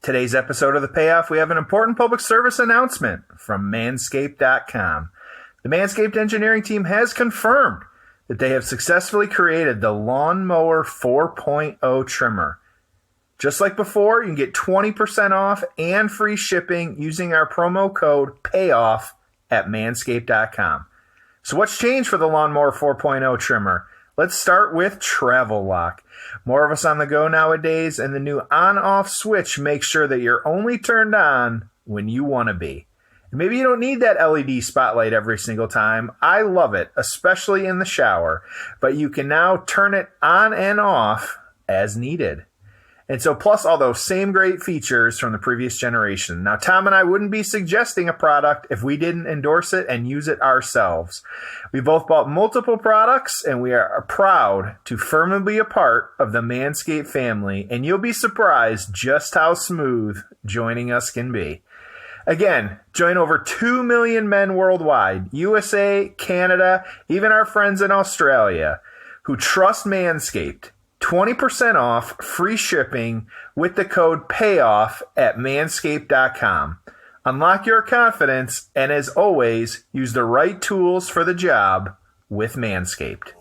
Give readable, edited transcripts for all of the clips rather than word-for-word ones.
Today's episode of The Payoff, we have an important public service announcement from Manscaped.com. The Manscaped engineering team has confirmed that they have successfully created the Lawnmower 4.0 trimmer. Just like before, you can get 20% off and free shipping using our promo code PAYOFF at Manscaped.com. So what's changed for the Lawnmower 4.0 trimmer? Let's start with Travel Lock. More of us on the go nowadays, and the new on-off switch makes sure that you're only turned on when you want to be. And maybe you don't need that LED spotlight every single time. I love it, especially in the shower. But you can now turn it on and off as needed. And so plus all those same great features from the previous generation. Now, Tom and I wouldn't be suggesting a product if we didn't endorse it and use it ourselves. We both bought multiple products, and we are proud to firmly be a part of the Manscaped family, and you'll be surprised just how smooth joining us can be. Again, join over 2 million men worldwide, USA, Canada, even our friends in Australia, who trust Manscaped. 20% off, free shipping with the code PAYOFF at Manscaped.com. Unlock your confidence, and as always, use the right tools for the job with Manscaped.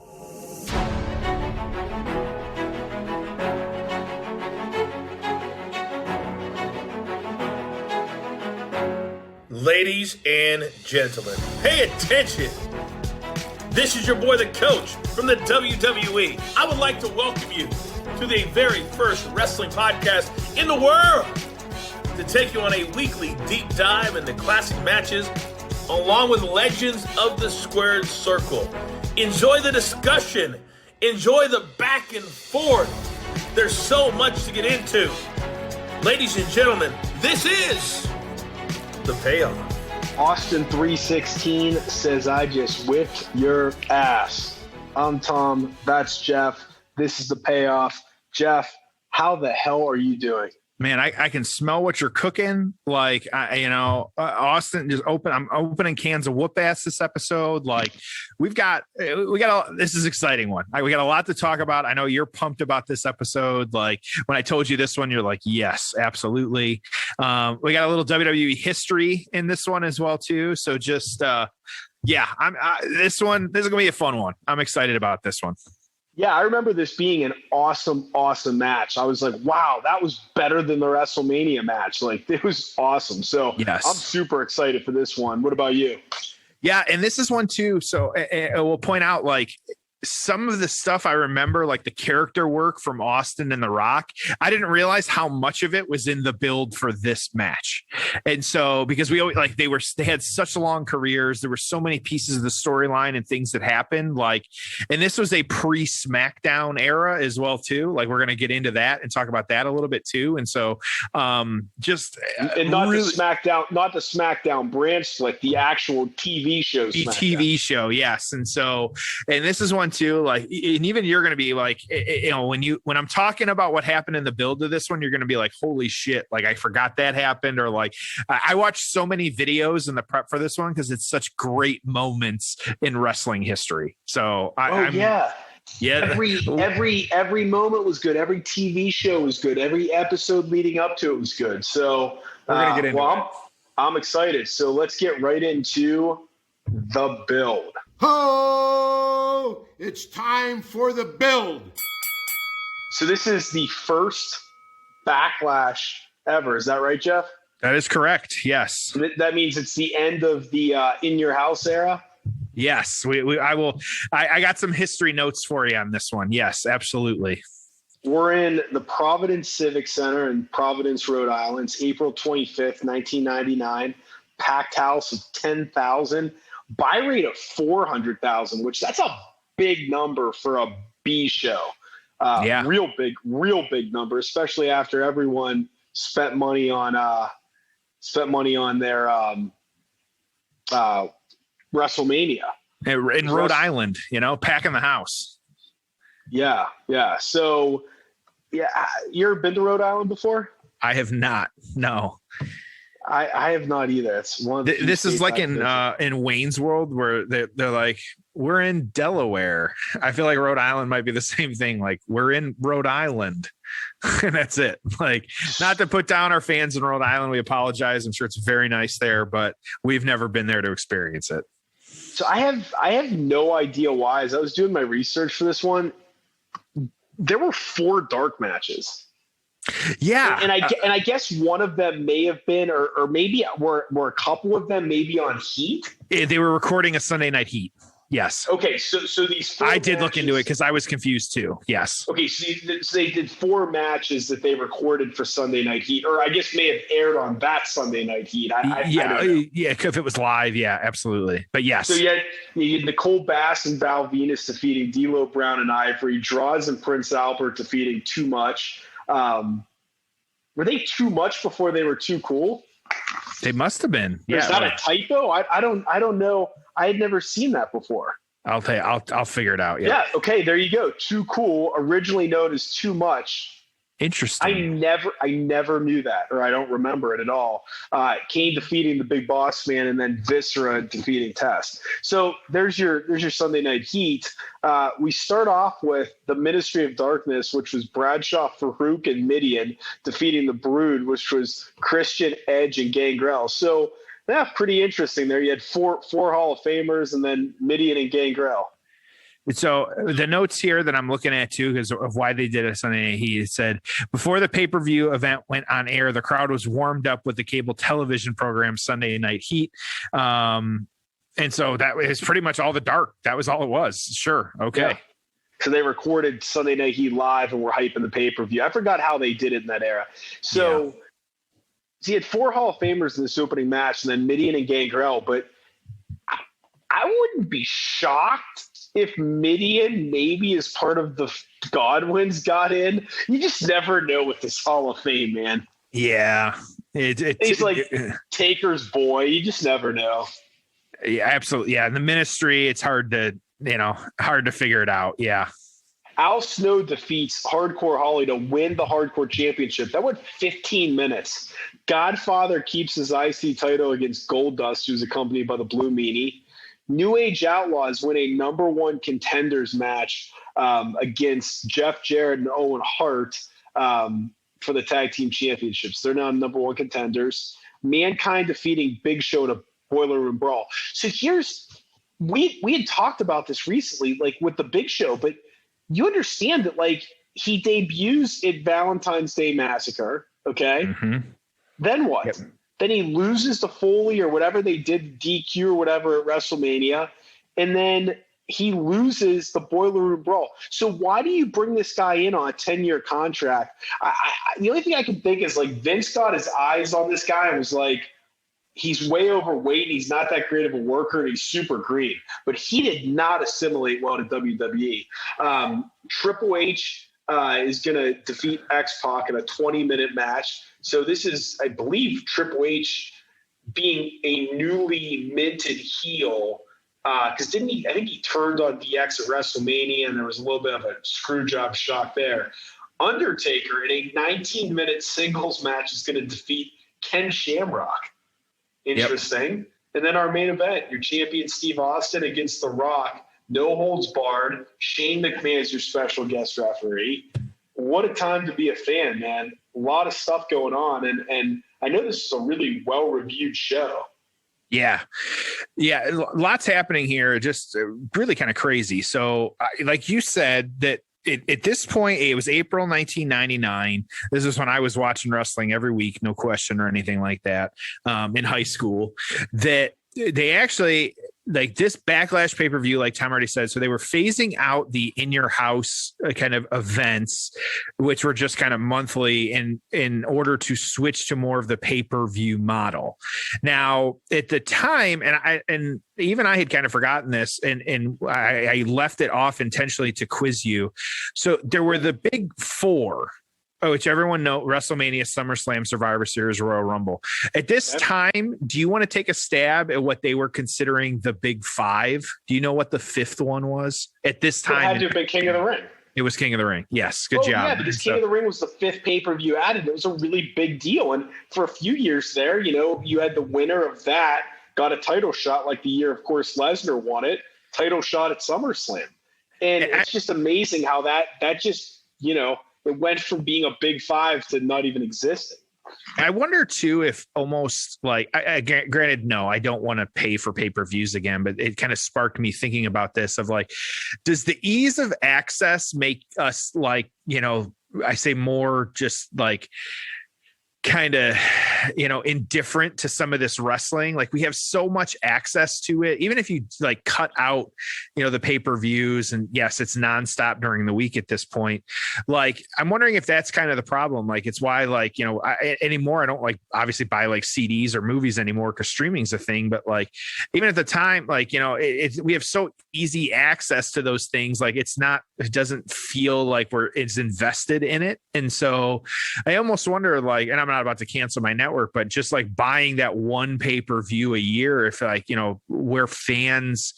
Ladies and gentlemen, pay attention. This is your boy, the Coach, from the WWE. I would like to welcome you to the very first wrestling podcast in the world to take you on a weekly deep dive into classic matches along with legends of the squared circle. Enjoy the discussion. Enjoy the back and forth. There's so much to get into. Ladies and gentlemen, this is The Payoff. Austin 316 says, I just whipped your ass. I'm Tom. That's Jeff. This is The Payoff. Jeff, how the hell are you doing? Man, I can smell what you're cooking. Like, Austin just I'm opening cans of whoop ass this episode. Like, we got this is an exciting one. We got a lot to talk about. I know you're pumped about this episode. Like, when I told you this one, you're like, yes, absolutely. We got a little WWE history in this one as well too. So just, this is going to be a fun one. I'm excited about this one. Yeah, I remember this being an awesome, awesome match. I was like, wow, that was better than the WrestleMania match. Like, it was awesome. So yes. I'm super excited for this one. What about you? Yeah, and this is one too. So we'll point out, like, some of the stuff I remember, like the character work from Austin and The Rock, I didn't realize how much of it was in the build for this match. And so, because we always, like, they had such long careers, there were so many pieces of the storyline and things that happened, like, and this was a pre-SmackDown era as well too. Like, we're going to get into that and talk about that a little bit too. And so, not the SmackDown branch, like the actual TV show. The TV show, yes. And so, and this is one too, like, and even you're going to be like, when I'm talking about what happened in the build to this one, you're going to be like, holy shit, like, I forgot that happened. Or like, I watched so many videos in the prep for this one because it's such great moments in wrestling history. So yeah, every moment was good. Every TV show was good. Every episode leading up to it was good. So we're going to get into it. I'm excited. So let's get right into the build. Ho! It's time for the build. So this is the first Backlash ever. Is that right, Jeff? That is correct. Yes. That means it's the end of the In Your House era. Yes. I got some history notes for you on this one. Yes, absolutely. We're in the Providence Civic Center in Providence, Rhode Island. It's April 25th, 1999. Packed house of 10,000. Buy rate of 400,000, which that's a big number for a B show. Real big number, especially after everyone spent money on their WrestleMania in Rhode Island. Packing the house. Yeah. So, you ever been to Rhode Island before? I have not. No. I have not either. It's one of the this is like in Wayne's World where they're like, we're in Delaware. I feel like Rhode Island might be the same thing. Like, we're in Rhode Island. And that's it. Like, not to put down our fans in Rhode Island. We apologize. I'm sure it's very nice there, but we've never been there to experience it. So I have no idea why. As I was doing my research for this one, there were 4 dark matches. Yeah. And I guess one of them may have been, or maybe were a couple of them maybe on Heat. They were recording a Sunday Night Heat. Yes. Okay. So these 4 I did matches, look into it because I was confused too. Yes. Okay. So they did 4 matches that they recorded for Sunday Night Heat, or I guess may have aired on that Sunday Night Heat. I don't know. Yeah. If it was live. Yeah, absolutely. But yes. So you had Nicole Bass and Val Venus defeating D'Lo Brown and Ivory, Draws and Prince Albert defeating Too Much. Were they Too Much before they were Too Cool? They must have been. Yeah. Is that a typo? I don't know. I had never seen that before. I'll figure it out. Yeah. Okay. There you go. Too Cool, originally known as Too Much. Interesting. I never knew that, or I don't remember it at all. Kane defeating the Big Boss Man, and then Viscera defeating Test. So there's your Sunday Night Heat. We start off with the Ministry of Darkness, which was Bradshaw, Farouk, and Midian defeating the Brood, which was Christian, Edge, and Gangrel. So yeah, pretty interesting there. You had four Hall of Famers, and then Midian and Gangrel. So the notes here that I'm looking at too, because of why they did it Sunday Night Heat, said before the pay-per-view event went on air, the crowd was warmed up with the cable television program Sunday Night Heat. And so that was pretty much all the dark. That was all it was. Sure. Okay. Yeah. So they recorded Sunday Night Heat live and were hyping the pay-per-view. I forgot how they did it in that era. So you had 4 Hall of Famers in this opening match, and then Midian and Gangrel, but I wouldn't be shocked if Midian maybe as part of the Godwins got in. You just never know with this Hall of Fame, man. Yeah. He's like Taker's boy. You just never know. Yeah, absolutely. Yeah. In the Ministry, it's hard to figure it out. Yeah. Al Snow defeats Hardcore Holly to win the Hardcore Championship. That went 15 minutes. Godfather keeps his IC title against Goldust, who's accompanied by the Blue Meanie. New Age Outlaws win a number 1 contenders match against Jeff Jarrett and Owen Hart for the tag team championships. They're now number 1 contenders. Mankind defeating Big Show in a Boiler Room Brawl. So we had talked about this recently, like with the Big Show, but you understand that like he debuts at Valentine's Day Massacre. Okay. Mm-hmm. Then what? Yep. Then he loses to Foley or whatever they did, DQ or whatever at WrestleMania. And then he loses the Boiler Room Brawl. So why do you bring this guy in on a 10-year contract? The only thing I can think is like Vince got his eyes on this guy and was like, he's way overweight. He's not that great of a worker. And he's super green. But he did not assimilate well to WWE. Triple H is going to defeat X-Pac in a 20-minute match. So this is, I believe, Triple H being a newly minted heel. Because I think he turned on DX at WrestleMania, and there was a little bit of a screw job shock there. Undertaker in a 19-minute singles match is going to defeat Ken Shamrock. Interesting. Yep. And then our main event, your champion Steve Austin against The Rock. No holds barred. Shane McMahon is your special guest referee. What a time to be a fan, man. A lot of stuff going on. And I know this is a really well-reviewed show. Yeah. Yeah. Lots happening here. Just really kind of crazy. So like you said that at this point, it was April 1999. This is when I was watching wrestling every week, no question or anything like that, in high school, that they actually like this Backlash pay-per-view, like Tom already said. So they were phasing out the in your house kind of events, which were just kind of monthly in order to switch to more of the pay-per-view model. Now at the time, and even I had kind of forgotten this and I left it off intentionally to quiz you. So there were the big 4, which everyone knows: WrestleMania, SummerSlam, Survivor Series, Royal Rumble. At this time, do you want to take a stab at what they were considering the big 5? Do you know what the 5th one was at this time? It had to have been King of the Ring. It was King of the Ring. Yes. Good job. Yeah, because King of the Ring was the 5th pay-per-view added. It was a really big deal. And for a few years there, you had the winner of that got a title shot, like the year, of course, Lesnar won it, title shot at SummerSlam. And it's just amazing how that just, It went from being a big five to not even existing. I wonder too if almost like, granted, no, I don't want to pay for pay-per-views again, but it kind of sparked me thinking about this of like, does the ease of access make us like, I say more just like kind of, indifferent to some of this wrestling? Like we have so much access to it, even if you like cut out, the pay-per-views, and yes, it's nonstop during the week at this point. Like, I'm wondering if that's kind of the problem. Like, it's why, like, anymore, I don't like obviously buy like CDs or movies anymore because streaming's a thing. But like, even at the time, like, we have so easy access to those things. Like it doesn't feel like it's invested in it. And so I almost wonder like, and I'm not about to cancel my network, but just like buying that one pay-per-view a year, if like, we're fans,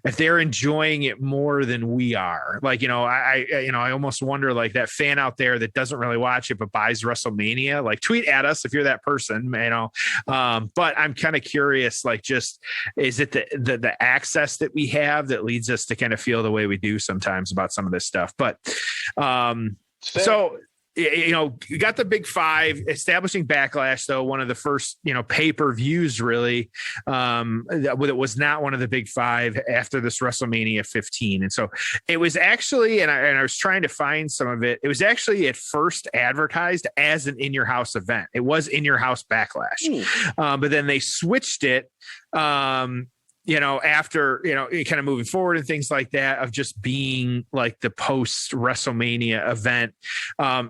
if they're enjoying it more than we are, like, I almost wonder like that fan out there that doesn't really watch it, but buys WrestleMania, like tweet at us if you're that person, but I'm kind of curious, like, just, is it the access that we have that leads us to kind of feel the way we do sometimes about some of this stuff? But, so, you got the big five establishing Backlash, though one of the first, pay-per-views really, that was not one of the big five after this WrestleMania 15. And so it was actually, and I was trying to find some of it. It was actually at first advertised as an in-your-house event. It was in-your-house Backlash, but then they switched it. After, kind of moving forward and things like that, of just being like the post WrestleMania event.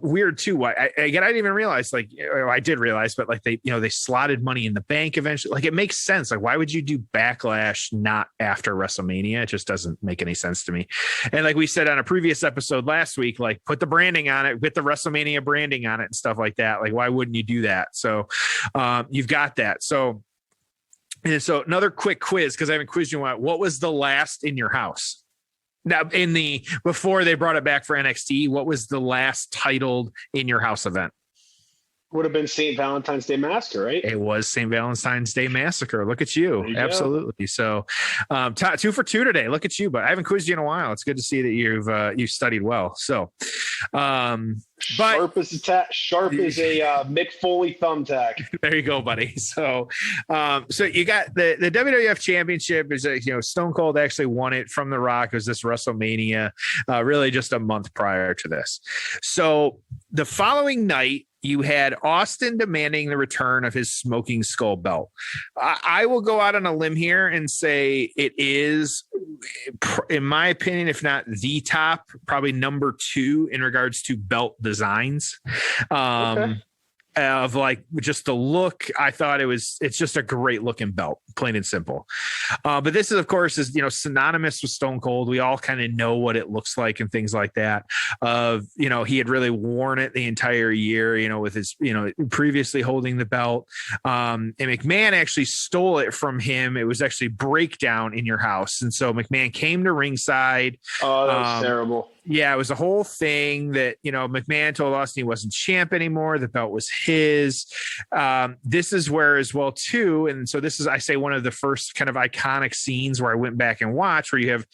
Weird too. I didn't even realize, like, I did realize, but like they slotted Money in the Bank eventually. Like it makes sense. Like, why would you do Backlash not after WrestleMania? It just doesn't make any sense to me. And like we said on a previous episode last week, like put the branding on it, get the WrestleMania branding on it and stuff like that. Like, why wouldn't you do that? So you've got that. And so another quick quiz, because I haven't quizzed you on what was the last in your house? Now, before they brought it back for NXT, what was the last titled in your house event? Would have been St. Valentine's Day Massacre, right? It was St. Valentine's Day Massacre. Look at you. Absolutely. Go. So 2 for 2 today. Look at you, but I haven't quizzed you in a while. It's good to see that you've studied well. So, sharp as a Mick Foley thumbtack. There you go, buddy. So you got the WWF Championship is Stone Cold actually won it from The Rock. It was this WrestleMania, really just a month prior to this. So the following night, you had Austin demanding the return of his Smoking Skull belt. I will go out on a limb here and say it is, in my opinion, if not the top, probably number 2 in regards to belt designs. Okay. Of like just the look, I thought it's just a great looking belt, plain and simple. But this is, of course, synonymous with Stone Cold. We all kind of know what it looks like and things like that. He had really worn it the entire year, with his, previously holding the belt. And McMahon actually stole it from him. It was actually Breakdown in your house. And so McMahon came to ringside. Oh, that was terrible. Yeah, it was a whole thing that, McMahon told Austin he wasn't champ anymore. The belt was his. This is where as well, too. And so this is, I say, one of the first kind of iconic scenes where I went back and watched, where you have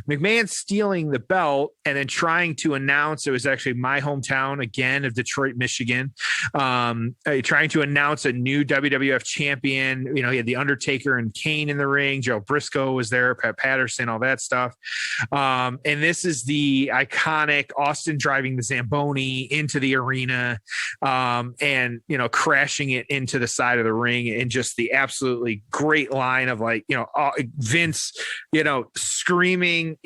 McMahon stealing the belt and then trying to announce, it was actually my hometown again of Detroit, Michigan, trying to announce a new WWF champion. He had The Undertaker and Kane in the ring. Joe Briscoe was there, Pat Patterson, all that stuff. And this is the iconic Austin driving the Zamboni into the arena, and crashing it into the side of the ring, and just the absolutely great line of like, Vince, screaming,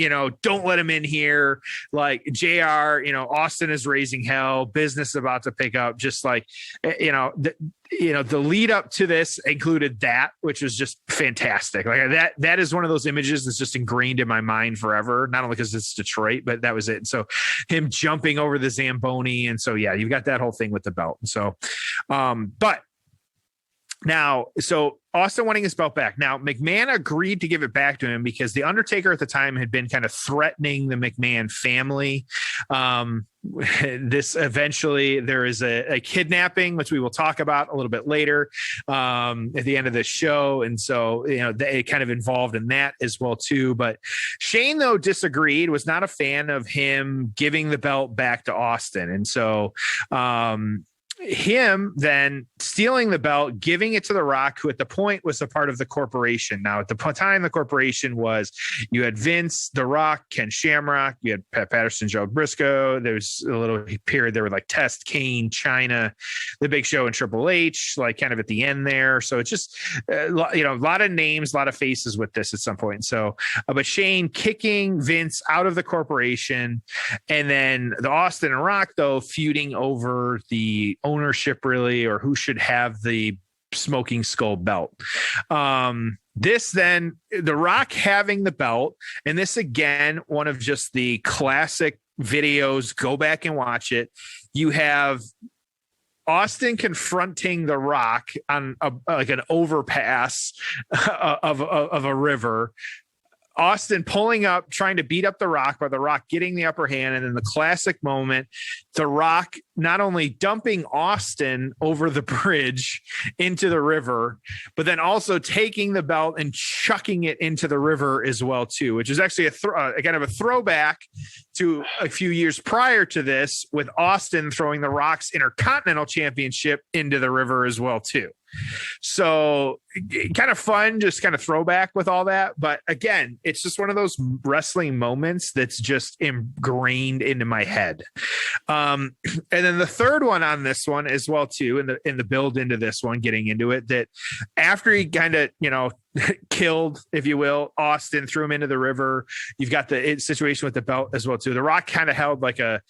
don't let him in here. Like JR, Austin is raising hell, business about to pick up, just like, the lead up to this included that, which was just fantastic. Like that is one of those images that's just ingrained in my mind forever, not only because it's Detroit, but that was it. And so him jumping over the Zamboni. And so, yeah, you've got that whole thing with the belt. And so, but Now, so Austin wanting his belt back. Now, McMahon agreed to give it back to him because the Undertaker at the time had been kind of threatening the McMahon family. This eventually, there is a kidnapping, which we will talk about a little bit later at the end of this show. And so, it kind of involved in that as well, too. But Shane, though, disagreed, was not a fan of him giving the belt back to Austin. And so, him then stealing the belt, giving it to The Rock, who at the point was a part of the corporation. Now, at the time, the corporation was, you had Vince, The Rock, Ken Shamrock, you had Pat Patterson, Joe Briscoe. There was a little period there with like Test, Kane, China, The Big Show, and Triple H, like kind of at the end there. So it's just, a lot of names, a lot of faces with this at some point. So, but Shane kicking Vince out of the corporation, and then the Austin and Rock, though, feuding over the ownership, really, or who should have the Smoking Skull belt. This then, The Rock having the belt, and this again, one of just the classic videos. Go back and watch it. You have Austin confronting The Rock on like an overpass of a river. Austin pulling up, trying to beat up The Rock, but The Rock getting the upper hand. And then the classic moment, The Rock not only dumping Austin over the bridge into the river, but then also taking the belt and chucking it into the river as well, too, which is actually a kind of a throwback to a few years prior to this, with Austin throwing The Rock's Intercontinental Championship into the river as well, too. So kind of fun, just kind of throwback with all that. But again, it's just one of those wrestling moments that's just ingrained into my head. And then the third one on this one as well, too, in the build into this one, getting into it, that after he kind of, killed, if you will, Austin, threw him into the river. You've got the situation with the belt as well, too. The Rock kind of held like a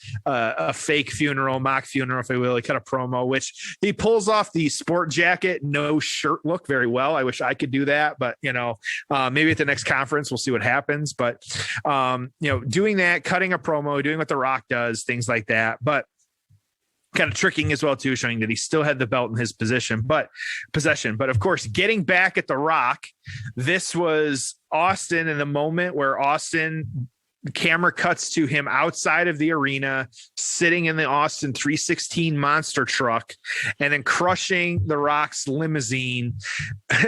fake funeral, mock funeral, if you will. He cut a promo, which he pulls off the sport jacket, no shirt look very well. I wish I could do that, but maybe at the next conference, we'll see what happens. But doing that, cutting a promo, doing what The Rock does, things like that. But kind of tricking as well, too, showing that he still had the belt in his possession. But of course, getting back at The Rock, this was Austin in the moment where Austin, the camera cuts to him outside of the arena, sitting in the Austin 316 monster truck, and then crushing The Rock's limousine,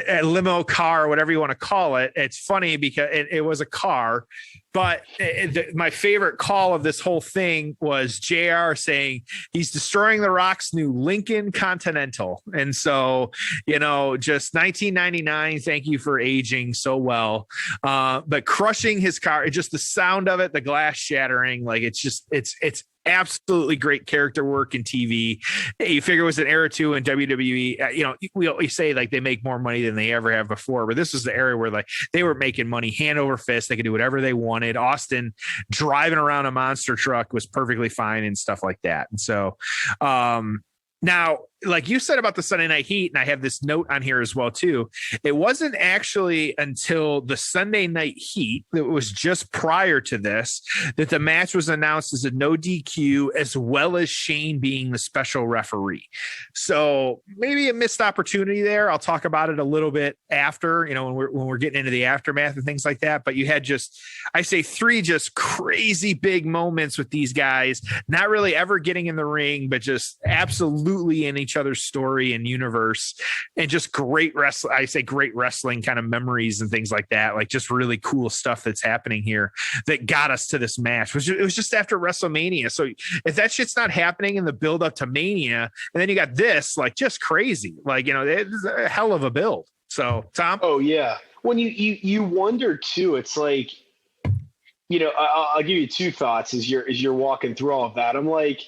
a limo car, whatever you want to call it. It's funny because it was a car. But my favorite call of this whole thing was JR saying he's destroying The Rock's new Lincoln Continental. And so, just 1999, thank you for aging so well. But crushing his car, just the sound of it, the glass shattering, like it's absolutely great character work in TV. You figure it was an era too in WWE. We always say like they make more money than they ever have before, but this was the era where like they were making money hand over fist. They could do whatever they wanted. Austin driving around a monster truck was perfectly fine and stuff like that. And so, now, like you said about the Sunday Night Heat, and I have this note on here as well, too. It wasn't actually until the Sunday Night Heat, that was just prior to this, that the match was announced as a no DQ, as well as Shane being the special referee. So maybe a missed opportunity there. I'll talk about it a little bit after, when we're getting into the aftermath and things like that. But you had I say 3 just crazy big moments with these guys, not really ever getting in the ring, but just absolutely in each other's story and universe, and just great wrestling. I say great wrestling kind of memories and things like that, like just really cool stuff that's happening here that got us to this match, which it was just after WrestleMania. So if that shit's not happening in the build up to Mania, and then you got this, like just crazy, like, it's a hell of a build. So Tom? Oh yeah. When you wonder too, it's like, I'll give you 2 thoughts as you're walking through all of that. I'm like,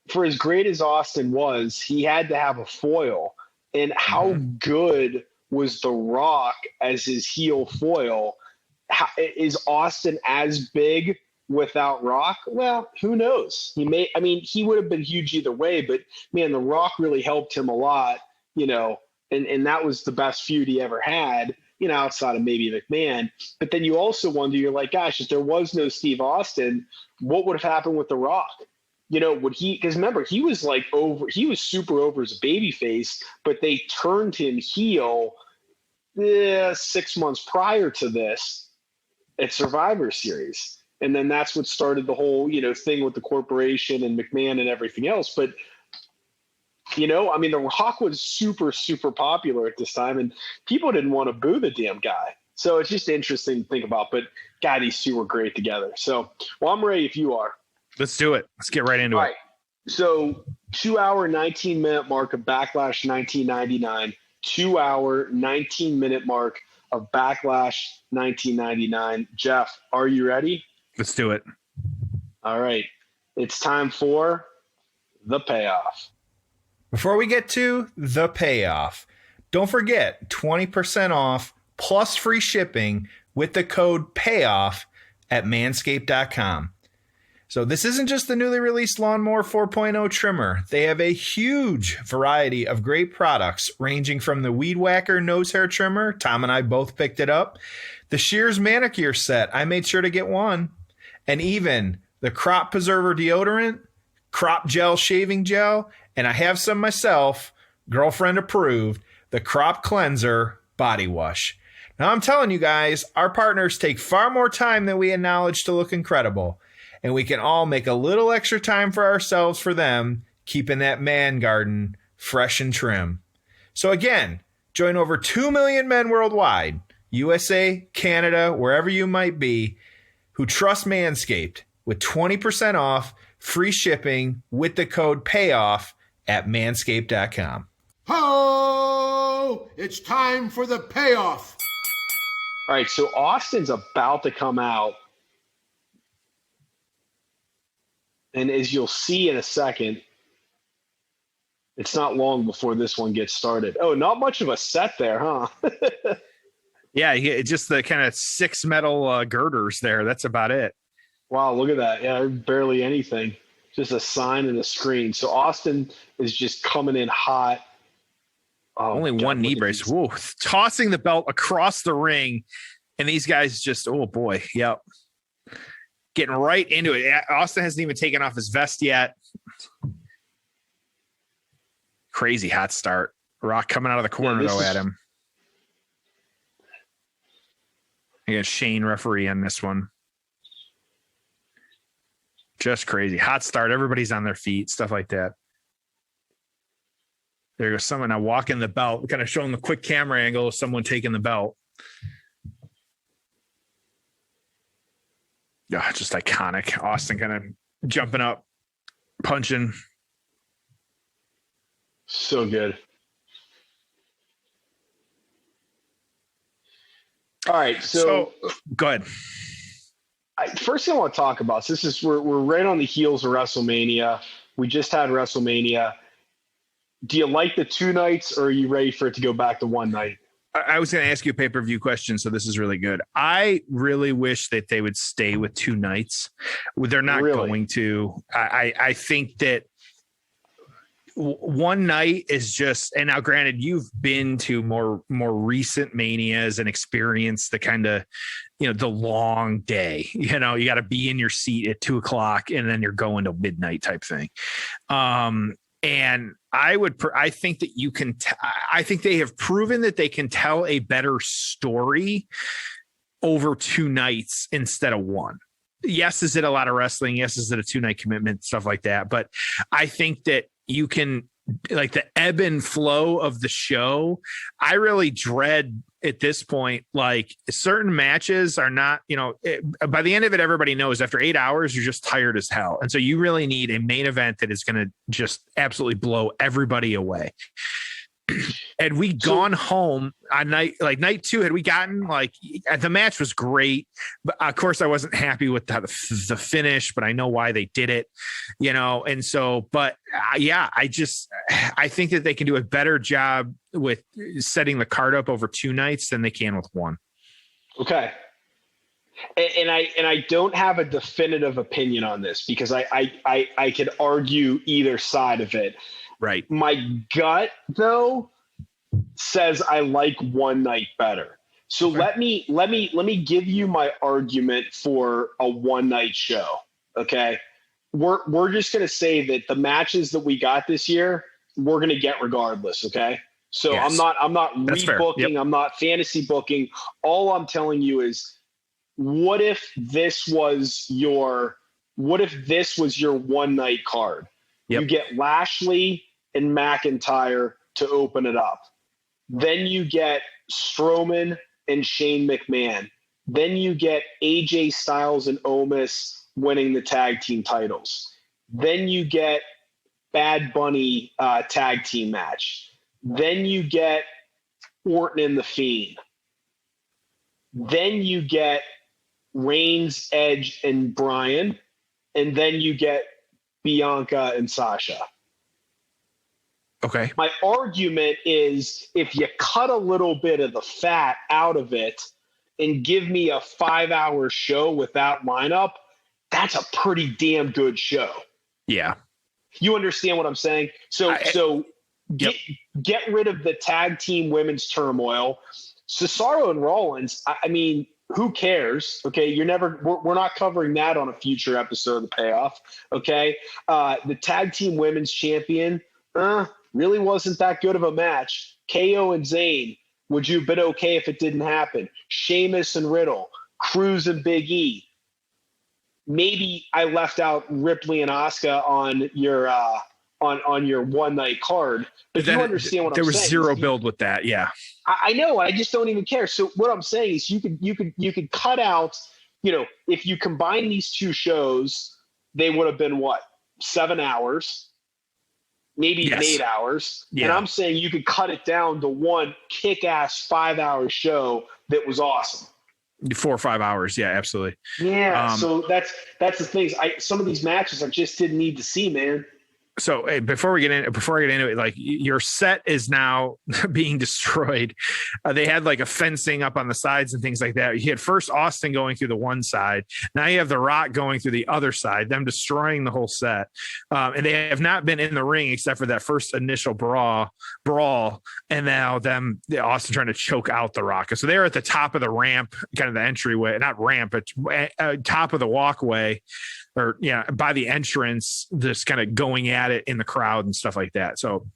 for as great as Austin was, he had to have a foil. And how good was The Rock as his heel foil? Is Austin as big without Rock? Well, who knows? He would have been huge either way, but man, The Rock really helped him a lot, and that was the best feud he ever had, outside of maybe McMahon. But then you also wonder, you're like, gosh, if there was no Steve Austin, what would have happened with The Rock? because remember, he was super over as a babyface, but they turned him heel 6 months prior to this at Survivor Series. And then that's what started the whole, thing with the corporation and McMahon and everything else. But, The Rock was super, super popular at this time, and people didn't want to boo the damn guy. So it's just interesting to think about. But, God, these two were great together. So, well, I'm ready if you are. Let's do it. Let's get right into it. All right. So 2 hour, 19-minute mark of Backlash 1999, 2 hour, 19-minute mark of Backlash 1999. Jeff, are you ready? Let's do it. All right. It's time for the payoff. Before we get to the payoff, don't forget 20% off plus free shipping with the code PAYOFF at manscaped.com. So this isn't just the newly released Lawnmower 4.0 trimmer. They have a huge variety of great products, ranging from the Weed Whacker nose hair trimmer. Tom and I both picked it up. The Shears manicure set. I made sure to get one. And even the Crop Preserver deodorant, Crop Gel shaving gel, and I have some myself, girlfriend approved, the Crop Cleanser body wash. Now I'm telling you guys, our partners take far more time than we acknowledge to look incredible. And we can all make a little extra time for ourselves for them, keeping that man garden fresh and trim. So again, join over 2 million men worldwide, USA, Canada, wherever you might be, who trust Manscaped with 20% off, free shipping with the code PAYOFF at manscaped.com. Ho! It's time for the payoff. All right, so Austin's about to come out. And as you'll see in a second, it's not long before this one gets started. Oh, not much of a set there, huh? Yeah, just the kind of 6 metal girders there. That's about it. Wow, look at that. Yeah, barely anything. Just a sign and a screen. So Austin is just coming in hot. Oh, only God, one knee brace. Whoa, tossing the belt across the ring. And these guys just, oh boy. Yep. Getting right into it. Austin hasn't even taken off his vest yet. Crazy hot start. Rock coming out of the corner at him. I got Shane referee on this one. Just crazy. Hot start. Everybody's on their feet. Stuff like that. There goes someone now walking the belt. Kind of showing the quick camera angle of someone taking the belt. Yeah, just iconic. Austin kind of jumping up, punching. So good. All right, so go ahead. First thing I want to talk about, so we're right on the heels of WrestleMania. We just had WrestleMania. Do you like the 2 nights, or are you ready for it to go back to 1 night? I was going to ask you a pay-per-view question, so this is really good. I really wish that they would stay with 2 nights. They're not going to. I think that 1 night is just, and now granted, you've been to more recent Manias and experienced the kind of, the long day. You got to be in your seat at 2:00 and then you're going till midnight type thing. And I think that you can, I think they have proven that they can tell a better story over 2 nights instead of 1. Yes, is it a lot of wrestling? Yes, is it a 2-night commitment? Stuff like that. But I think that you can, like, the ebb and flow of the show. I really dread at this point, like, certain matches are not, by the end of it, everybody knows after 8 hours, you're just tired as hell. And so you really need a main event that is going to just absolutely blow everybody away. Had we gone home on night 2, had we gotten, the match was great, but of course I wasn't happy with the finish, but I know why they did it, and so, but I think that they can do a better job with setting the card up over 2 nights than they can with 1. Okay. And I don't have a definitive opinion on this because I could argue either side of it. Right. My gut, though, says I like 1 night better. So let me give you my argument for a 1 night show. Okay. we're just going to say that the matches that we got this year, we're going to get regardless. Okay. So Yes. I'm not That's fair. rebooking. Yep. I'm not fantasy booking. All I'm telling you is, what if this was your one night card? Yep. You get Lashley and McIntyre to open it up. Then you get Strowman and Shane McMahon. Then you get AJ Styles and Omos winning the tag team titles. Then you get Bad Bunny tag team match. Then you get Orton and The Fiend. Then you get Reigns, Edge, and Bryan. And then you get Bianca and Sasha. Okay. My argument is, if you cut a little bit of the fat out of it and give me a 5-hour show with that lineup, that's a pretty damn good show. Yeah. You understand what I'm saying? So Yep. get rid of the tag team women's turmoil. Cesaro and Rollins, I mean, who cares? Okay, we're not covering that on a future episode of The Payoff. Okay, the tag team women's champion really wasn't that good of a match. KO and Zayn, would you have been okay if it didn't happen? Sheamus and Riddle, Cruz and Big E. Maybe I left out Ripley and Asuka on your on your one night card, but you understand what I'm saying. There was zero build with that. Yeah. I know. I just don't even care. So what I'm saying is, you could cut out, if you combine these two shows, they would have been what, 7 hours, maybe even 8 hours. Yeah. And I'm saying you could cut it down to one kick-ass 5-hour show that was awesome. 4 or 5 hours. Yeah, absolutely. Yeah. So that's the things. Some of these matches I just didn't need to see, man. So hey, before I get into it, like, your set is now being destroyed. They had like a fencing up on the sides and things like that. You had first Austin going through the one side. Now you have The Rock going through the other side, them destroying the whole set. And they have not been in the ring except for that first initial brawl. And now Austin trying to choke out The Rock. So they're at the top of the ramp, kind of the entryway, not ramp, but top of the walkway, or by the entrance, just kind of going at it in the crowd and stuff like that. So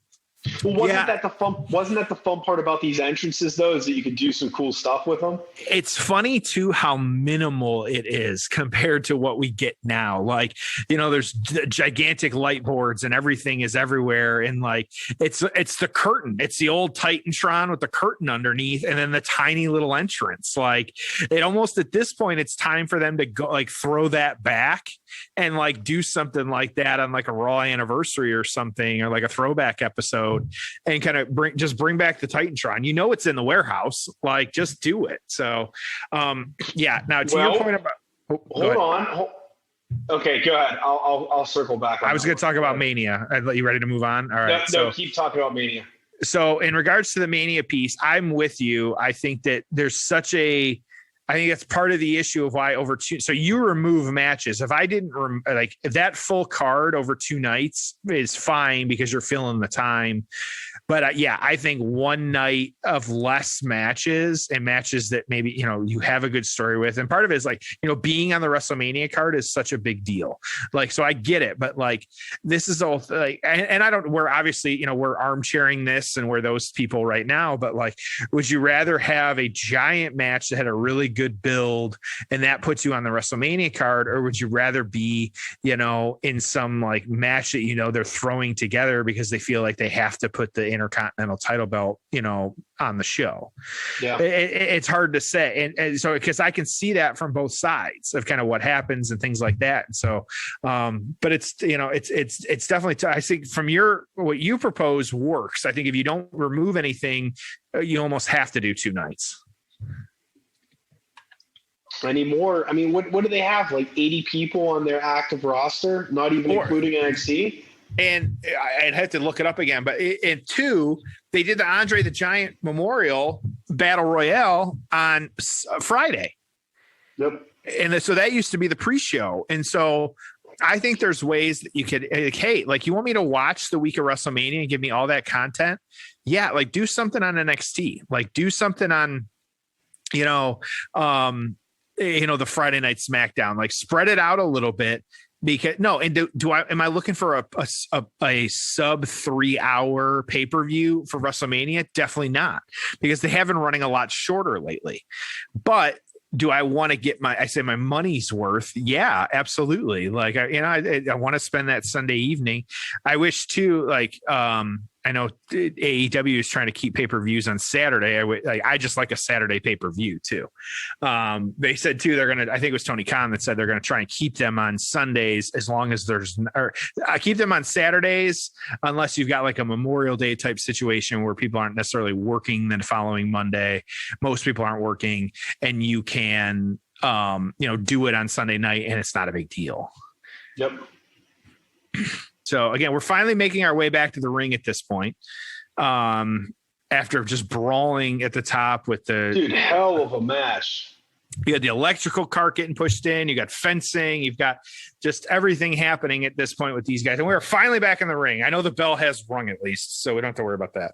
wasn't that the fun part about these entrances, though, is that you could do some cool stuff with them? It's funny too how minimal it is compared to what we get now. Like, there's gigantic light boards and everything is everywhere, and like it's the curtain. It's the old Titantron with the curtain underneath, and then the tiny little entrance. Like, it almost, at this point, it's time for them to go, like, throw that back and like do something like that on like a Raw anniversary or something, or like a throwback episode, and kind of bring back the Titantron. It's in the warehouse, like, just do it. So now to your point about hold on. Okay, go ahead. I'll circle back. I was going to talk about Mania. I'd let you ready to move on. All right. No, keep talking about Mania. So in regards to the Mania piece, I'm with you. I think that there's I think that's part of the issue of why over two. So you remove matches. If I didn't if that full card over 2 nights is fine because you're filling the time. But I think one night of less matches, and matches that maybe, you have a good story with. And part of it is like, being on the WrestleMania card is such a big deal. Like, so I get it, but like, this is all like, and we're obviously, we're armchairing this and we're those people right now, but like, would you rather have a giant match that had a really good build and that puts you on the WrestleMania card, or would you rather be, in some like match that, they're throwing together because they feel like they have to put the Intercontinental title belt, on the show? Yeah, it's hard to say, and so because I can see that from both sides of kind of what happens and things like that. And so, but it's it's definitely I think from what you propose works. I think if you don't remove anything, you almost have to do 2 nights anymore. I mean, what do they have? Like 80 people on their active roster, not even including NXT. And I'd have to look it up again, but in 2, they did the Andre the Giant Memorial Battle Royale on Friday. Yep. And so that used to be the pre-show. And so I think there's ways that you could, like, hey, like, you want me to watch the week of WrestleMania and give me all that content? Yeah. Like, do something on NXT, like do something on, the Friday night SmackDown, like spread it out a little bit. Because no, and am I looking for a sub 3 hour pay-per-view for WrestleMania? Definitely not, because they have been running a lot shorter lately. But do I want to get my money's worth? Yeah, absolutely. Like, I want to spend that Sunday evening. I wish too, like, I know AEW is trying to keep pay-per-views on Saturday. I just like a Saturday pay-per-view too. They said too, I think it was Tony Khan that said they're going to try and keep them on Sundays as long as keep them on Saturdays, unless you've got like a Memorial Day type situation where people aren't necessarily working the following Monday. Most people aren't working, and you can, do it on Sunday night, and it's not a big deal. Yep. So again, we're finally making our way back to the ring at this point. After just brawling at the top with hell of a match. You had the electrical cart getting pushed in. You got fencing. You've got just everything happening at this point with these guys. And we're finally back in the ring. I know the bell has rung at least, so we don't have to worry about that.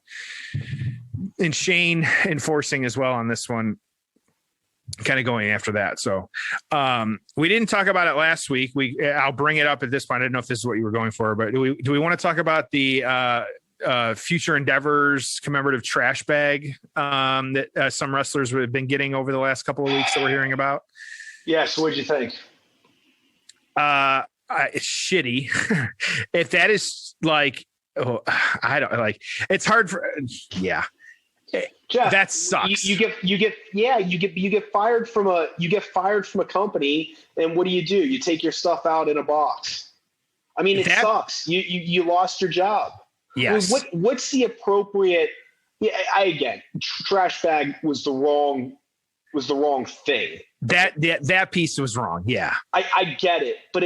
And Shane enforcing as well on this one, kind of going after that. So we didn't talk about it last week. I'll bring it up at this point. I didn't know if this is what you were going for, but do we want to talk about the Future Endeavors commemorative trash bag that some wrestlers have been getting over the last couple of weeks that we're hearing about? Yeah. So what'd you think? It's shitty. If that is like, I don't like, it's hard for, yeah. Jeff, that sucks. You get fired from a company, and what do? You take your stuff out in a box. I mean, it sucks. You lost your job. Yes. I mean, what's the appropriate? Yeah, again, trash bag was the wrong thing. That piece was wrong. Yeah, I get it, but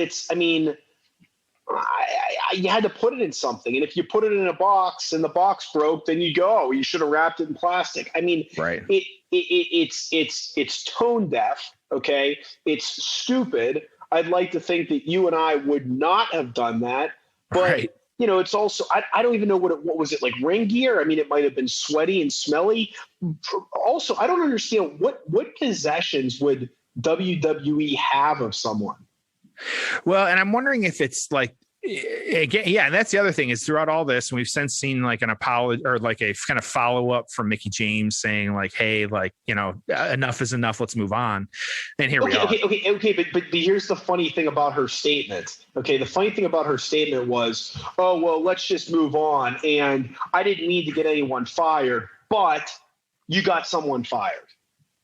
you had to put it in something, and if you put it in a box and the box broke, then you go, you should have wrapped it in plastic. I mean, right. It's tone deaf. Okay. It's stupid. I'd like to think that you and I would not have done that, but right. It's also, I don't even know what was it, like ring gear? I mean, it might've been sweaty and smelly. Also, I don't understand what possessions would WWE have of someone? Well, and I'm wondering if it's like, again, yeah, and that's the other thing is throughout all this, and we've since seen like an apology or like a kind of follow up from Mickie James saying like, hey, like, enough is enough. Let's move on. And here we are. Okay. But here's the funny thing about her statement. Okay. The funny thing about her statement was, oh, well, let's just move on. And I didn't mean to get anyone fired, but you got someone fired.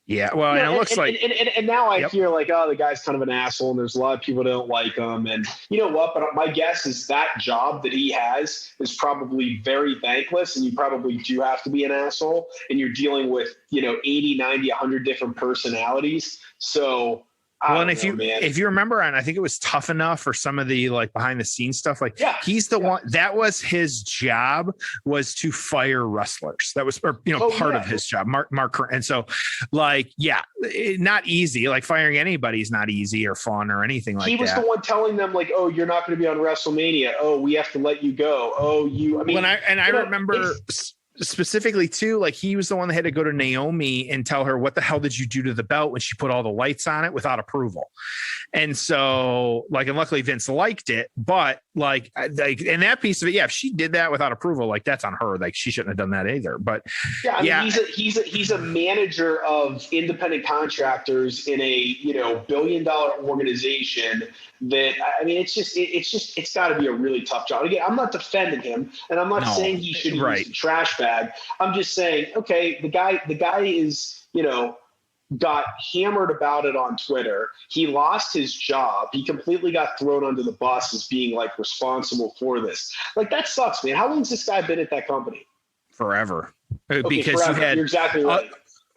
Yeah, well, and it looks like, and now I hear like, oh, the guy's kind of an asshole, and there's a lot of people that don't like him, and you know what? But my guess is that job that he has is probably very thankless, and you probably do have to be an asshole, and you're dealing with 80, 90, 100 different personalities. So. Well, and if you remember on, I think it was Tough Enough or some of the like behind the scenes stuff, like he's the one that was his job was to fire wrestlers. That was, part of his job, Mark. And so like, not easy. Like firing anybody is not easy or fun or anything like that. He was the one telling them like, oh, you're not going to be on WrestleMania. Oh, we have to let you go. Oh, I remember specifically too, like he was the one that had to go to Naomi and tell her, what the hell did you do to the belt when she put all the lights on it without approval? And so like, and luckily Vince liked it, but like in that piece of it, if she did that without approval, like that's on her. Like she shouldn't have done that either. But he's a manager of independent contractors in a $1 billion organization. That it's got to be a really tough job. Again, I'm not defending him, and I'm not saying he should use the trash bag. I'm just saying, okay, the guy is got hammered about it on Twitter. He lost his job. He completely got thrown under the bus as being like responsible for this. Like that sucks, man. How long's this guy been at that company? Forever. Okay, because forever. You're exactly right.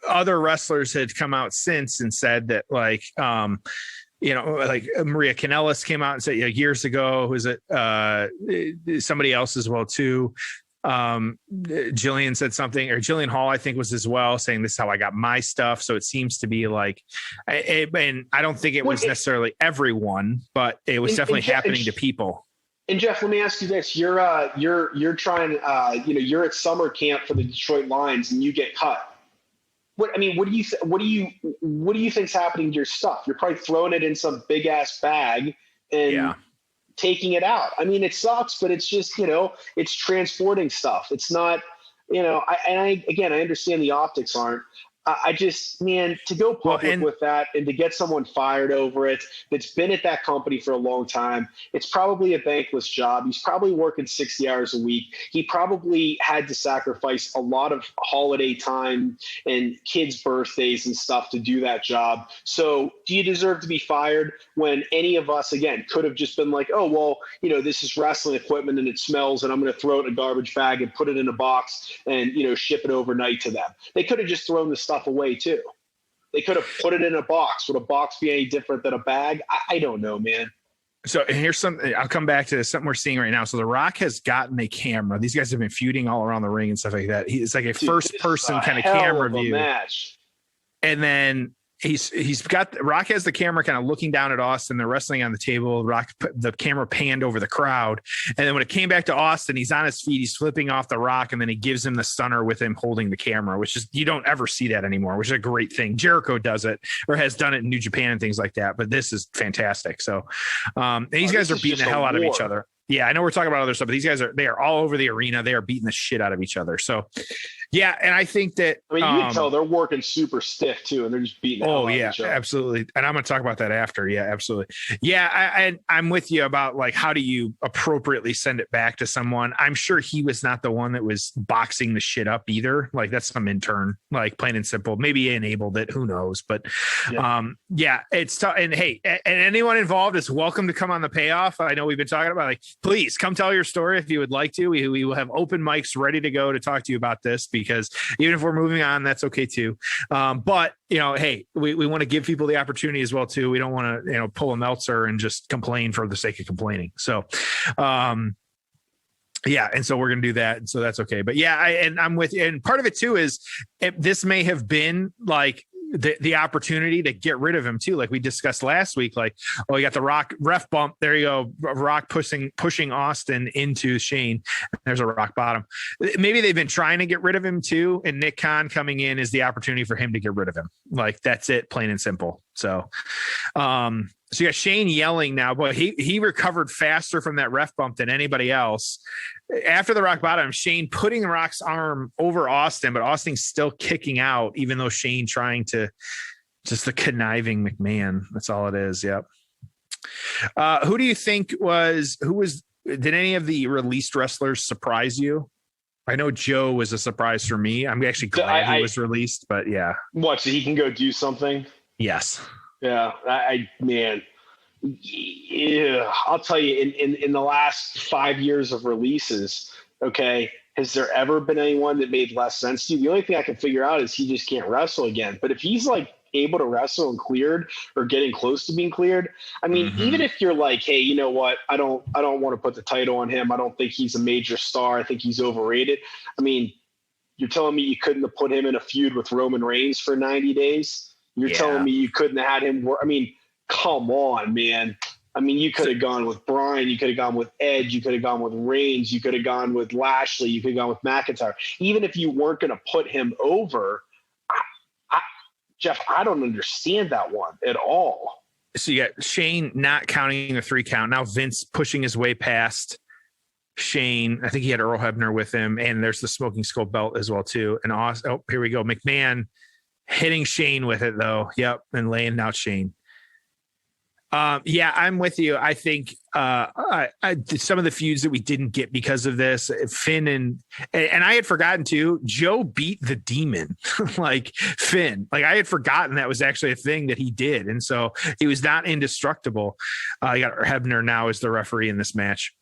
Other wrestlers had come out since and said that like like Maria Kanellis came out and said years ago, was it somebody else as well too? Jillian said something, or Jillian Hall, I think, was as well, saying this is how I got my stuff. So it seems to be like, and I don't think it was necessarily everyone, but it was definitely happening to people. And Jeff, let me ask you this: you're trying, you're at summer camp for the Detroit Lions, and you get cut. What do you think's happening to your stuff? You're probably throwing it in some big ass bag, and taking it out. I mean, it sucks, but it's just, it's transporting stuff. It's not, I understand the optics aren't. I just, man, to go public with that and to get someone fired over it that's been at that company for a long time, it's probably a thankless job. He's probably working 60 hours a week. He probably had to sacrifice a lot of holiday time and kids' birthdays and stuff to do that job. So do you deserve to be fired when any of us, again, could have just been like, oh, well, this is wrestling equipment and it smells and I'm going to throw it in a garbage bag and put it in a box and, ship it overnight to them. They could have just thrown the stuff away too. They could have put it in a box. Would a box be any different than a bag? I don't know, man. So here's something. I'll come back to something we're seeing right now. So The Rock has gotten a camera. These guys have been feuding all around the ring and stuff like that. It's like a first person kind of camera view. Match. And then Rock has the camera kind of looking down at Austin. They're wrestling on the table. The camera panned over the crowd. And then when it came back to Austin, he's on his feet. He's flipping off the Rock. And then he gives him the stunner with him holding the camera, which is, you don't ever see that anymore, which is a great thing. Jericho does it or has done it in New Japan and things like that. But this is fantastic. So these guys are beating the hell out of each other. Yeah, I know we're talking about other stuff, but these guys they are all over the arena. They are beating the shit out of each other. So, yeah, and I think that you can tell they're working super stiff too, and they're just beating. Oh yeah, absolutely. And I'm going to talk about that after. Yeah, absolutely. Yeah, I'm with you about like how do you appropriately send it back to someone. I'm sure he was not the one that was boxing the shit up either. Like that's some intern, like plain and simple. Maybe he enabled it. Who knows? But yeah, it's tough. And hey, and anyone involved is welcome to come on the payoff. I know we've been talking about like. Please come tell your story if you would like to. We will have open mics ready to go to talk to you about this because even if we're moving on, that's okay too. But hey, we want to give people the opportunity as well too. We don't want to pull a Meltzer and just complain for the sake of complaining. So yeah, and so we're going to do that, and so that's okay. But yeah, I'm with you. And part of it too is this may have been like the opportunity to get rid of him too, like we discussed last week. Like, oh, you got the Rock ref bump. There you go, Rock pushing Austin into Shane. There's a rock bottom. Maybe they've been trying to get rid of him too, and Nick Khan coming in is the opportunity for him to get rid of him. Like that's it, plain and simple. So, so you got Shane yelling now, but he recovered faster from that ref bump than anybody else. After the rock bottom, Shane putting Rock's arm over Austin, but Austin's still kicking out, even though Shane trying to just the conniving McMahon. That's all it is. Yep. Who do you think did any of the released wrestlers surprise you? I know Joe was a surprise for me. I'm actually glad he was released, but yeah. What, so he can go do something? Yes. Yeah, man. Yeah, I'll tell you, in the last 5 years of releases, okay, has there ever been anyone that made less sense to you? The only thing I can figure out is he just can't wrestle again. But if he's like able to wrestle and cleared or getting close to being cleared, I mean, even if you're like, hey, you know what, I don't want to put the title on him. I don't think he's a major star. I think he's overrated. I mean, you're telling me you couldn't have put him in a feud with Roman Reigns for 90 days? You're telling me you couldn't have had him work? I mean, come on, man. I mean, you could have gone with Bryan. You could have gone with Edge. You could have gone with Reigns. You could have gone with Lashley. You could have gone with McIntyre. Even if you weren't going to put him over, Jeff, I don't understand that one at all. So you got Shane not counting the 3 count. Now Vince pushing his way past Shane. I think he had Earl Hebner with him. And there's the Smoking Skull belt as well, too. And here we go. McMahon hitting Shane with it, though. Yep. And laying out Shane. Yeah, I'm with you. I think some of the feuds that we didn't get because of this, Finn and I had forgotten too, Joe beat the Demon, like Finn. Like I had forgotten that was actually a thing that he did. And so he was not indestructible. You got Hebner now as the referee in this match.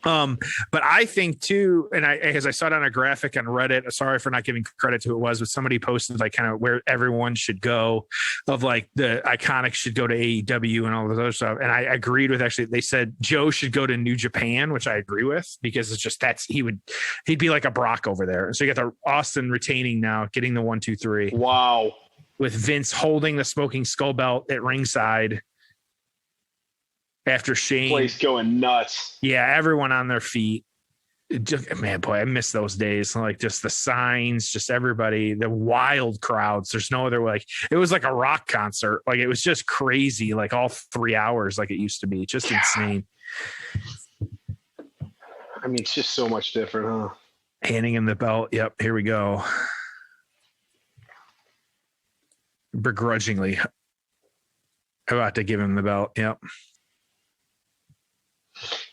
But I think too, and as I saw it on a graphic on Reddit, sorry for not giving credit to who it was, but somebody posted like kind of where everyone should go, of like the Iconics should go to AEW and all this other stuff. And I agreed with, actually, they said Joe should go to New Japan, which I agree with, because it's just, he'd be like a Brock over there. So you got the Austin retaining now, getting the 1, 2, 3. Wow. With Vince holding the Smoking Skull belt at ringside. After Shane, place going nuts. Yeah, everyone on their feet. Man, boy, I miss those days. Like just the signs, just everybody, the wild crowds. There's no other way. Like it was like a rock concert. Like it was just crazy. Like all 3 hours, like it used to be. Just insane. I mean, it's just so much different, huh? Handing him the belt. Yep, here we go. Begrudgingly about to give him the belt. Yep.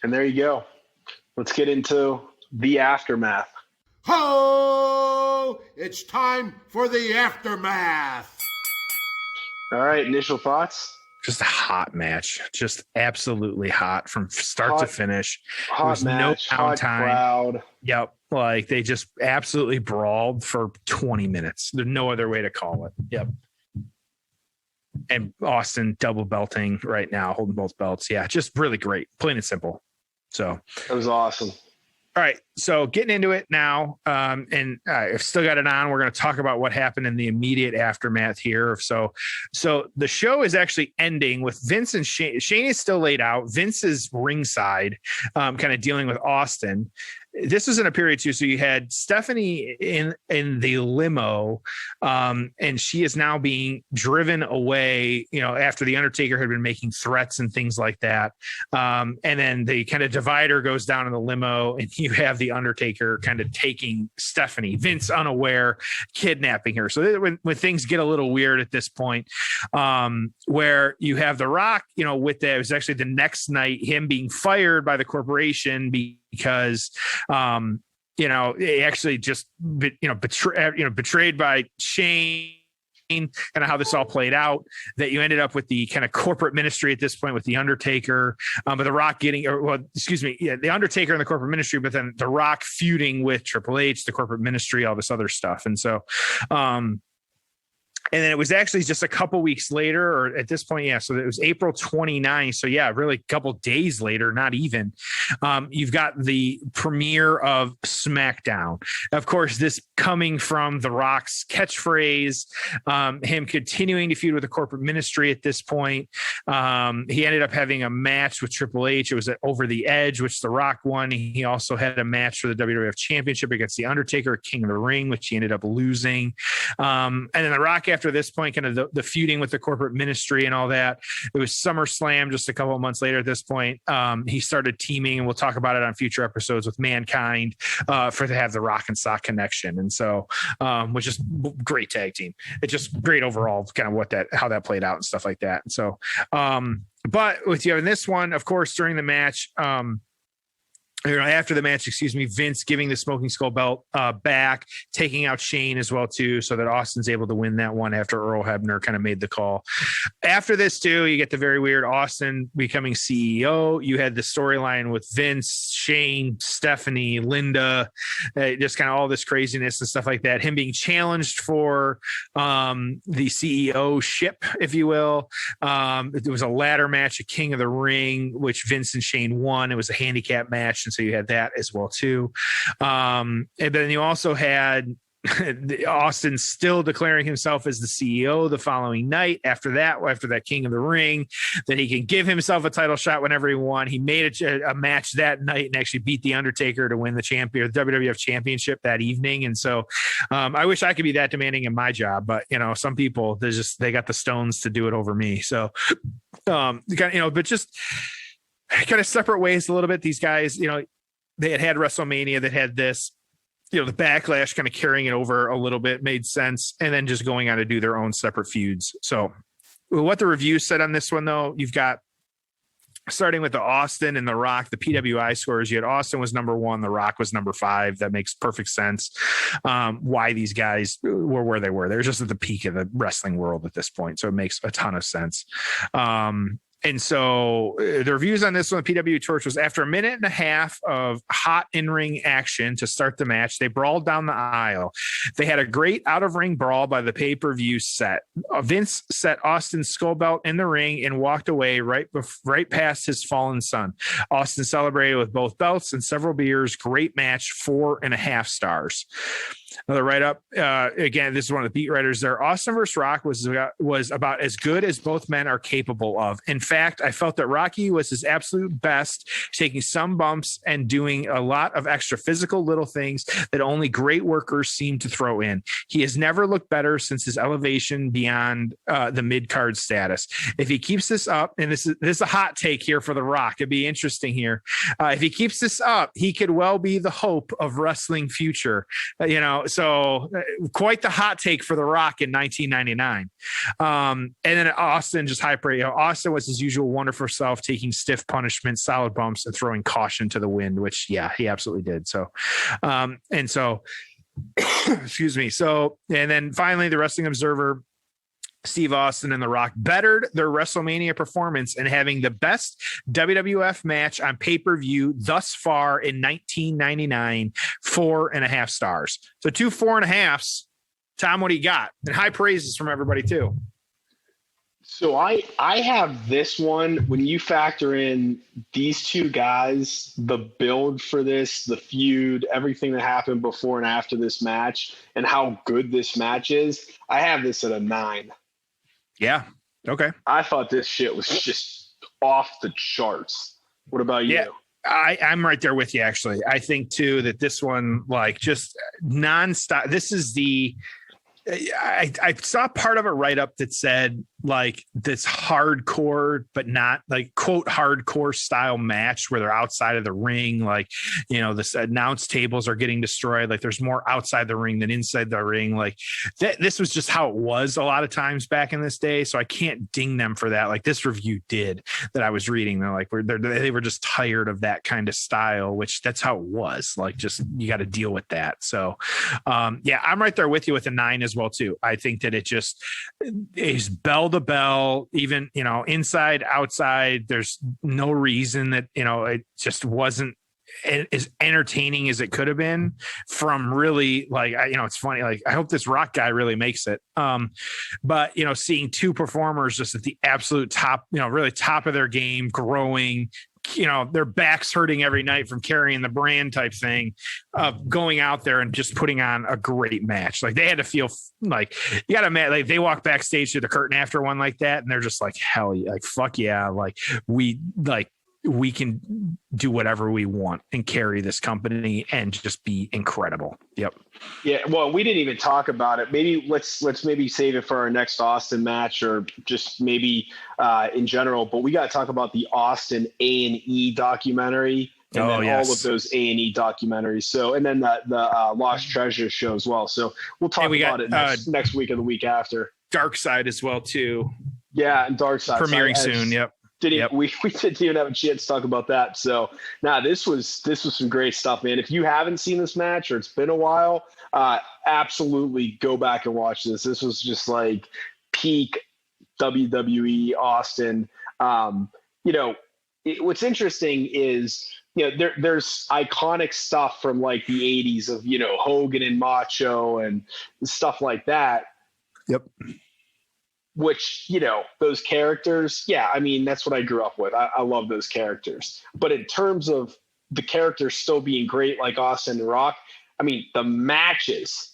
And there you go. Let's get into the aftermath. Ho! It's time for the aftermath. All right, initial thoughts? Just a hot match. Just absolutely hot from start to finish. Hot match, no hot downtime. crowd. Yep. Like they just absolutely brawled for 20 minutes. There's no other way to call it. Yep. And Austin double belting right now, holding both belts. Yeah, just really great. Plain and simple. So that was awesome. All right, so getting into it now, and I've still got it on. We're going to talk about what happened in the immediate aftermath here. So the show is actually ending with Vince and Shane. Shane is still laid out. Vince is ringside, kind of dealing with Austin. This was in a period too. So you had Stephanie in the limo, and she is now being driven away, after the Undertaker had been making threats and things like that. And then the kind of divider goes down in the limo, and you have the Undertaker kind of taking Stephanie, Vince unaware, kidnapping her. So when things get a little weird at this point, where you have The Rock, with that, it was actually the next night, him being fired by the corporation because he actually just betrayed by Shane, kind of how this all played out, that you ended up with the kind of corporate ministry at this point with the Undertaker, but The Rock the Undertaker and the corporate ministry, but then The Rock feuding with Triple H, the corporate ministry, all this other stuff. And so and then it was actually just a couple weeks later, or at this point, so it was April 29th. So really a couple days later, not even, you've got the premiere of SmackDown. Of course, this coming from The Rock's catchphrase, him continuing to feud with the corporate ministry at this point. He ended up having a match with Triple H. It was at Over the Edge, which The Rock won. He also had a match for the WWF Championship against The Undertaker, King of the Ring, which he ended up losing. And then The Rock, after this point, kind of the feuding with the corporate ministry and all that, it was SummerSlam just a couple of months later at this point. He started teaming, and we'll talk about it on future episodes, with Mankind to have the Rock and Sock connection. And so, which is great tag team. It's just great overall, kind of how that played out and stuff like that. And so, but with you in this one, of course, during the match, after the match, Vince giving the Smoking Skull belt back, taking out Shane as well too, so that Austin's able to win that one after Earl Hebner kind of made the call. After this too, you get the very weird Austin becoming CEO. You had the storyline with Vince, Shane, Stephanie, Linda, just kind of all this craziness and stuff like that. Him being challenged for the CEO ship, if you will. It was a ladder match, a King of the Ring, which Vince and Shane won. It was a handicap match. And so you had that as well too. And then you also had Austin still declaring himself as the CEO the following night. After that King of the Ring, that he can give himself a title shot whenever he wants. He made a match that night and actually beat the Undertaker to win the WWF Championship that evening. And so I wish I could be that demanding in my job, but some people, they got the stones to do it over me. So but just kind of separate ways a little bit. These guys, they had WrestleMania that had this, the Backlash kind of carrying it over a little bit made sense, and then just going on to do their own separate feuds. So what the review said on this one, though, you've got, starting with the Austin and The Rock, the PWI scores, you had Austin was number 1, The Rock was number 5. That makes perfect sense. Why these guys were where they were. They're just at the peak of the wrestling world at this point. So it makes a ton of sense. And so the reviews on this one, PW Torch, was after a minute and a half of hot in-ring action to start the match, they brawled down the aisle. They had a great out-of-ring brawl by the pay-per-view set. Vince set Austin's skull belt in the ring and walked away right past his fallen son. Austin celebrated with both belts and several beers. Great match, 4.5 stars. Another write-up. Again, this is one of the beat writers there. Austin versus Rock was about as good as both men are capable of. In fact, I felt that Rocky was his absolute best, taking some bumps and doing a lot of extra physical little things that only great workers seem to throw in. He has never looked better since his elevation beyond the mid-card status. If he keeps this up, and this is a hot take here for The Rock, it'd be interesting here. If he keeps this up, he could well be the hope of wrestling future. So quite the hot take for The Rock in 1999. And then Austin, just high praise. Austin was his usual wonderful self, taking stiff punishments, solid bumps, and throwing caution to the wind, which, yeah, he absolutely did. So, excuse me. So, and then finally, the Wrestling Observer, Steve Austin and The Rock bettered their WrestleMania performance and having the best WWF match on pay-per-view thus far in 1999, 4.5 stars. So 2 4.5s. Tom, what do you got? And high praises from everybody too. So I have this one. When you factor in these two guys, the build for this, the feud, everything that happened before and after this match, and how good this match is, I have this at a 9. Yeah. Okay. I thought this shit was just off the charts. What about you? Yeah, I'm right there with you, actually. I think, too, that this one, like, just nonstop. This is I saw part of a write-up that said, like, this hardcore, but not like quote hardcore style match where they're outside of the ring. Like, this announce tables are getting destroyed. Like, there's more outside the ring than inside the ring. Like this was just how it was a lot of times back in this day. So I can't ding them for that. Like this review did that I was reading. They're like, they were just tired of that kind of style, which that's how it was. Like, just, you got to deal with that. So yeah, I'm right there with you with a 9 as well too. I think that it just is bell to bell, even, inside, outside. There's no reason that, it just wasn't as entertaining as it could have been from really, like, it's funny. Like, I hope this Rock guy really makes it. But, seeing two performers just at the absolute top, really top of their game, growing, their backs hurting every night from carrying the brand type thing, going out there and just putting on a great match. Like, they had to feel like, you got to admit, like, they walk backstage through the curtain after one like that, and they're just like, hell yeah, like, fuck yeah. Like, we can do whatever we want and carry this company and just be incredible. Yep. Yeah. Well, we didn't even talk about it. Maybe let's maybe save it for our next Austin match, or just maybe in general, but we got to talk about the Austin A&E documentary, and all of those A&E documentaries. So, and then the Lost Treasure show as well. So we'll talk about it next week or the week after. Dark Side as well too. Yeah. And Dark Side premiering soon. Yep. We didn't even have a chance to talk about that. So this was some great stuff, man. If you haven't seen this match, or it's been a while, absolutely go back and watch this. This was just like peak WWE Austin. What's interesting is, there's iconic stuff from like the 80s of, Hogan and Macho and stuff like that. Yep. Which, those characters, yeah, I mean, that's what I grew up with. I love those characters. But in terms of the characters still being great, like Austin and Rock, I mean,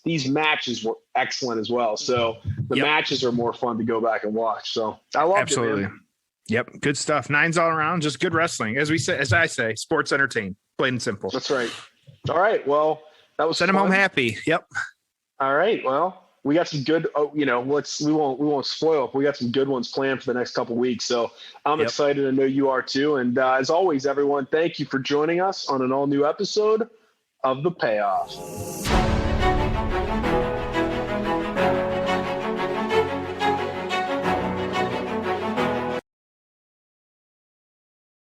these matches were excellent as well. So the matches are more fun to go back and watch. So I loved it, man. Yep. Good stuff. 9s all around. Just good wrestling. As I say, sports entertain, plain and simple. That's right. All right. Well, that was send them home happy. Yep. All right. Well, we got some good, we won't spoil it. We got some good ones planned for the next couple of weeks. So I'm excited. I know you are too. And as always, everyone, thank you for joining us on an all new episode of The Payoff.